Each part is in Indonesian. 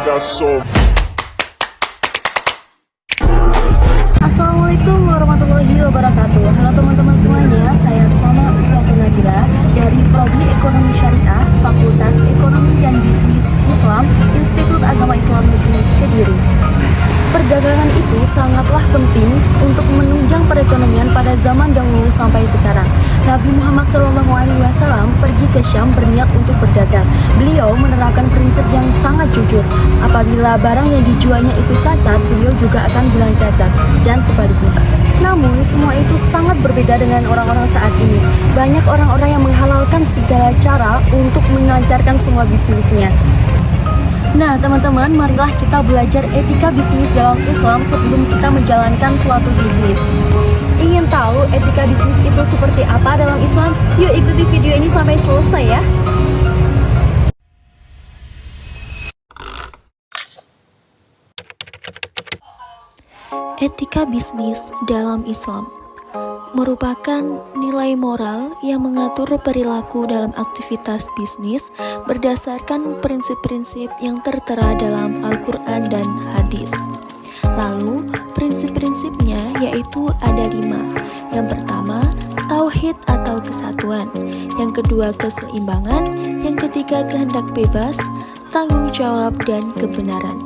got so. Assalamualaikum warahmatullahi wabarakatuh. Halo teman-teman semuanya, saya Sona Suatu Nabila dari Prodi Ekonomi Syariah, Fakultas Ekonomi dan Bisnis Islam, Institut Agama Islam Negeri Kediri. Perdagangan itu sangatlah penting untuk menunjang perekonomian pada zaman dahulu sampai sekarang. Nabi Muhammad SAW pergi ke Syam berniat untuk berdagang. Beliau menerapkan prinsip yang sangat jujur. Apabila barang yang dijualnya itu cacat, beliau juga akan bilang cacat, dan sebaliknya. Namun, semua itu sangat berbeda dengan orang-orang saat ini. Banyak orang-orang yang menghalalkan segala cara untuk melancarkan semua bisnisnya. Nah teman-teman, marilah kita belajar etika bisnis dalam Islam sebelum kita menjalankan suatu bisnis. Ingin tahu etika bisnis itu seperti apa dalam Islam? Yuk ikuti video ini sampai selesai ya. Etika bisnis dalam Islam merupakan nilai moral yang mengatur perilaku dalam aktivitas bisnis berdasarkan prinsip-prinsip yang tertera dalam Al-Quran dan hadis. Lalu, prinsip-prinsipnya yaitu ada 5. Yang pertama, tauhid atau kesatuan. Yang kedua, keseimbangan. Yang ketiga, kehendak bebas, tanggung jawab, dan kebenaran.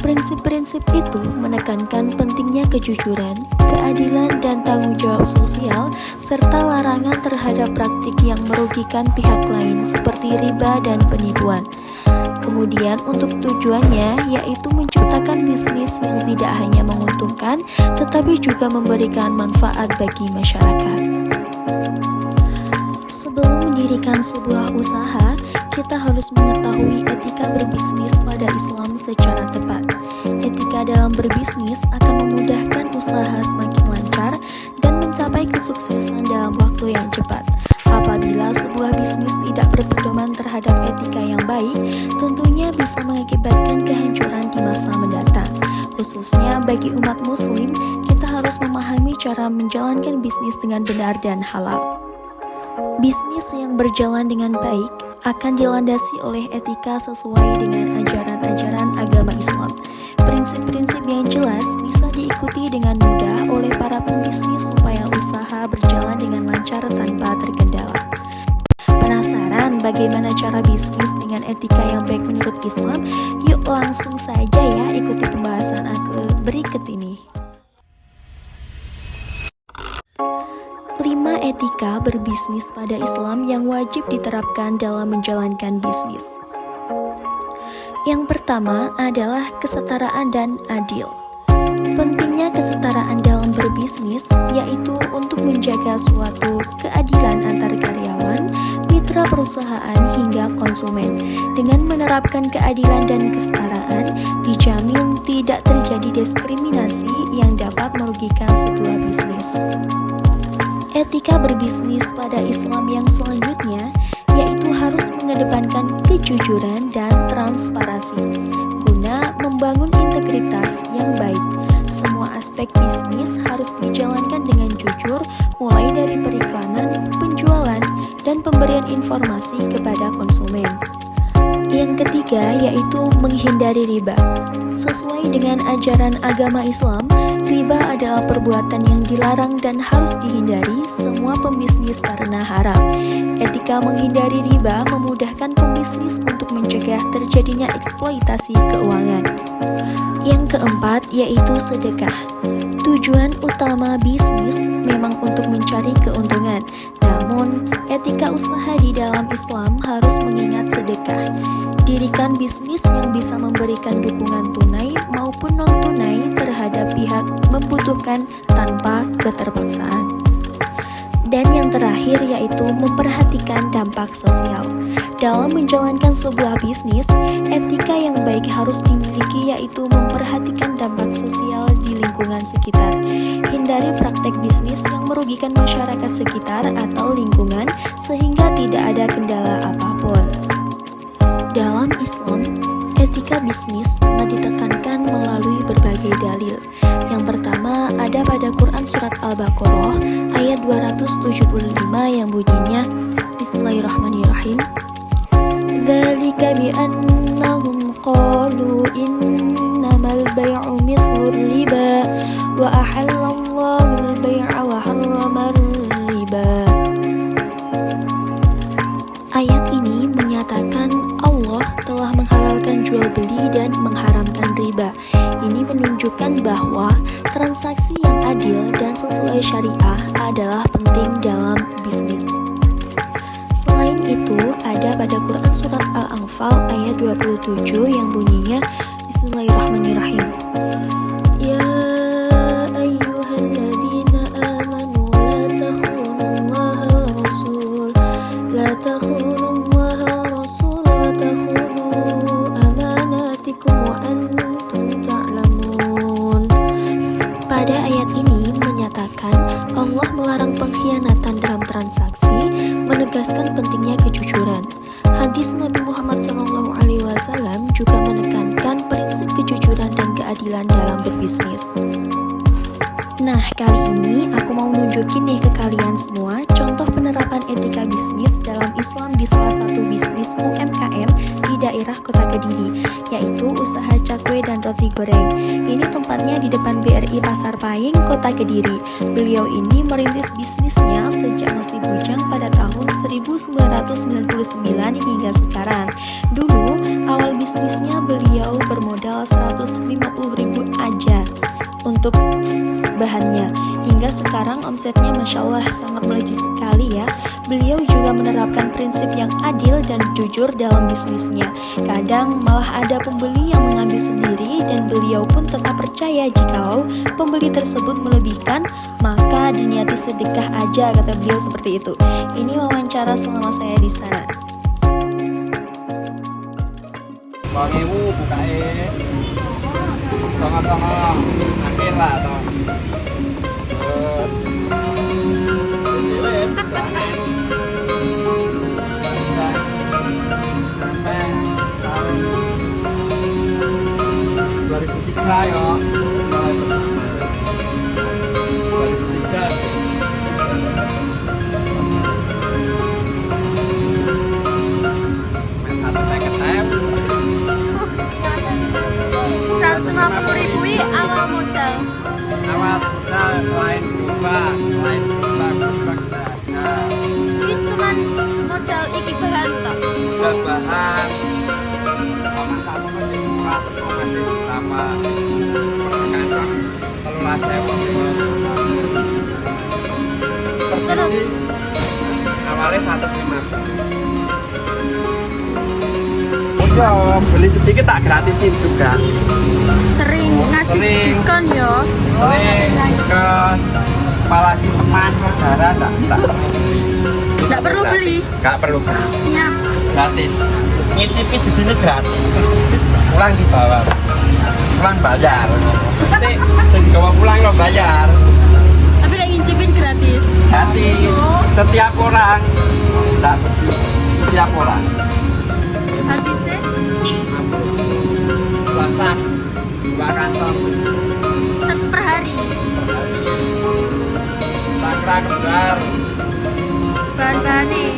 Prinsip-prinsip itu menekankan pentingnya kejujuran, keadilan, dan tanggung jawab sosial, serta larangan terhadap praktik yang merugikan pihak lain seperti riba dan penipuan. Kemudian untuk tujuannya yaitu menciptakan bisnis yang tidak hanya menguntungkan, tetapi juga memberikan manfaat bagi masyarakat. Sebelum mendirikan sebuah usaha, kita harus mengetahui etika berbisnis pada Islam secara tepat. Etika dalam berbisnis akan memudahkan usaha semakin lancar dan mencapai kesuksesan dalam waktu yang cepat. Apabila sebuah bisnis tidak berpedoman terhadap etika yang baik, tentunya bisa mengakibatkan kehancuran di masa mendatang. Khususnya bagi umat muslim, kita harus memahami cara menjalankan bisnis dengan benar dan halal. Bisnis yang berjalan dengan baik akan dilandasi oleh etika sesuai dengan ajaran-ajaran agama Islam. Prinsip-prinsip yang jelas bisa diikuti dengan mudah oleh para pembisnis supaya usaha berjalan dengan lancar tanpa terkendala. Penasaran bagaimana cara bisnis dengan etika yang baik menurut Islam? Yuk langsung saja ya ikuti pembahasan aku berikut ini. 5 etika berbisnis pada Islam yang wajib diterapkan dalam menjalankan bisnis. Yang pertama adalah kesetaraan dan adil. Pentingnya kesetaraan dalam berbisnis yaitu untuk menjaga suatu keadilan antar karyawan, mitra perusahaan hingga konsumen. Dengan menerapkan keadilan dan kesetaraan, dijamin tidak terjadi diskriminasi yang dapat merugikan sebuah bisnis. Etika berbisnis pada Islam yang selanjutnya yaitu harus mengedepankan kejujuran dan transparansi guna membangun integritas yang baik. Semua aspek bisnis harus dijalankan dengan jujur, mulai dari periklanan, penjualan, dan pemberian informasi kepada konsumen. Yang ketiga yaitu menghindari riba. Sesuai dengan ajaran agama Islam, riba adalah perbuatan yang dilarang dan harus dihindari semua pembisnis karena haram. Etika menghindari riba memudahkan pembisnis untuk mencegah terjadinya eksploitasi keuangan. Yang keempat yaitu sedekah. Tujuan utama bisnis memang untuk mencari keuntungan, namun etika usaha di dalam Islam harus mengingat sedekah. Dirikan bisnis yang bisa memberikan dukungan tunai maupun non-tunai terhadap pihak membutuhkan tanpa keterpaksaan. Dan yang terakhir yaitu memperhatikan dampak sosial. Dalam menjalankan sebuah bisnis, etika yang baik harus dimiliki yaitu memperhatikan dampak sosial di lingkungan sekitar. Hindari praktek bisnis yang merugikan masyarakat sekitar atau lingkungan sehingga tidak ada kendala apapun. Dalam Islam, etika bisnis sangat ditekankan melalui berbagai dalil. Yang pertama ada pada Quran Surat Al-Baqarah ayat 275 yang bunyinya Bismillahirrahmanirrahim. ذلك بأنهم قالوا إنما البيع مثل الربا وأحل الله البيع وحرم الربا. Ayat ini menyatakan Allah telah menghalalkan jual beli dan mengharamkan riba. Ini menunjukkan bahwa transaksi yang adil dan sesuai syariah adalah penting dalam bisnis. Selain itu, ada pada Quran Surat Al-Anfal ayat 27 yang bunyinya Bismillahirrahmanirrahim. Ya ayyuhalladzina amanu la takhunullaha wa rasul la takhunullaha wa rasul wa takhunu amanatikum wa antum ta'lamun. Pada ayat ini menyatakan Allah melarang pengkhianatan dalam transaksi, menegaskan pentingnya kejujuran. Hadis Nabi Muhammad SAW juga menekankan prinsip kejujuran dan keadilan dalam berbisnis. Nah, kali ini aku mau nunjukin nih ke kalian semua contoh penerapan etika bisnis dalam Islam di salah satu bisnis UMKM di daerah Kota Kediri, yaitu usaha cakwe dan roti goreng. Ini tempatnya di depan BRI Pasar Pahing, Kota Kediri. Beliau ini merintis bisnisnya sejak masih bujang pada tahun 1999 hingga sekarang. Dulu, awal bisnisnya beliau bermodal 150.000 aja untuk bahannya. Hingga sekarang omsetnya Masya Allah sangat melejit sekali ya. Beliau juga menerapkan prinsip yang adil dan jujur dalam bisnisnya. Kadang malah ada pembeli yang mengambil sendiri dan beliau pun tetap percaya jikalau pembeli tersebut melebihkan, maka diniati sedekah aja, kata beliau seperti itu. Ini wawancara selama saya di sana. Bang Ibu bukain tengah-tengah akhir lah toh. Ayo. 2003. Mes satu saya ketep. 150.000 awal modal. Awal modal selain berubah kita. Ini cuman modal iki bahan toh. Modal bahan. Paman satu masih murah, masih berapa? Kantong 13.000. Terus Awalnya 150. Oh, beli sedikit tak gratisin juga. sering ngasih diskon yo. Boleh ke apalagi teman saudara Nggak perlu beli. Nggak perlu beli. Siap. Gratis. Nyicipi di sini gratis. Pulang dibawa. Pulang bayar. Nanti dibawa pulang lo bayar. Tapi lagi ngincipin gratis. Gratis. Setiap orang. Setiap orang. Habisnya Puasa 2 kantong per hari. Bakra kembar. Bahan-bahannya.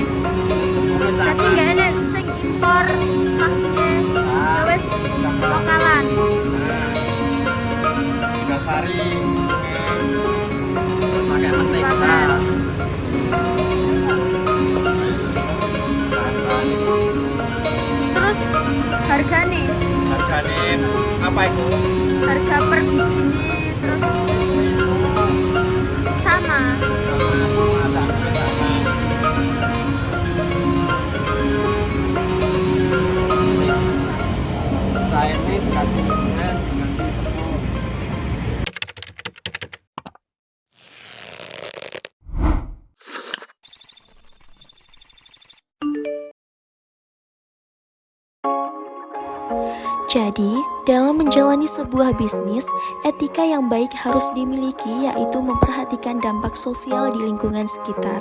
Berarti nggak ada sing impor pakai ya wes lokalan. Sari pakai mentega. Terus harganya Apa itu? harga per bijinya terus sama. Saya ini dikasih Jadi, dalam menjalani sebuah bisnis, etika yang baik harus dimiliki, yaitu memperhatikan dampak sosial di lingkungan sekitar.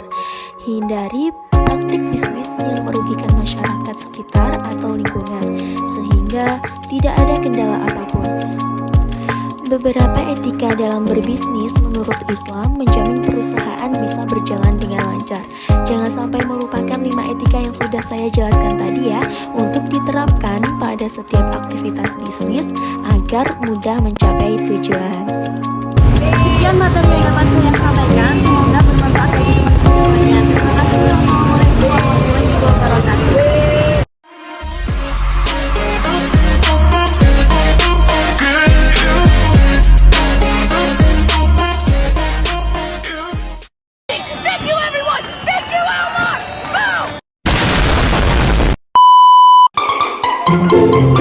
Hindari praktik bisnis yang merugikan masyarakat sekitar atau lingkungan, sehingga tidak ada kendala apapun. Beberapa etika dalam berbisnis menurut Islam menjamin perusahaan bisa berjalan dengan lancar. Jangan sampai melupakan 5 etika yang sudah saya jelaskan tadi ya, untuk diterapkan pada setiap aktivitas bisnis agar mudah mencapai tujuan. Sekian materi yang dapat saya sampaikan, semoga bermanfaat bagi teman-teman semuanya. Terima kasih. Wassalamualaikum warahmatullahi wabarakatuh. Thank you.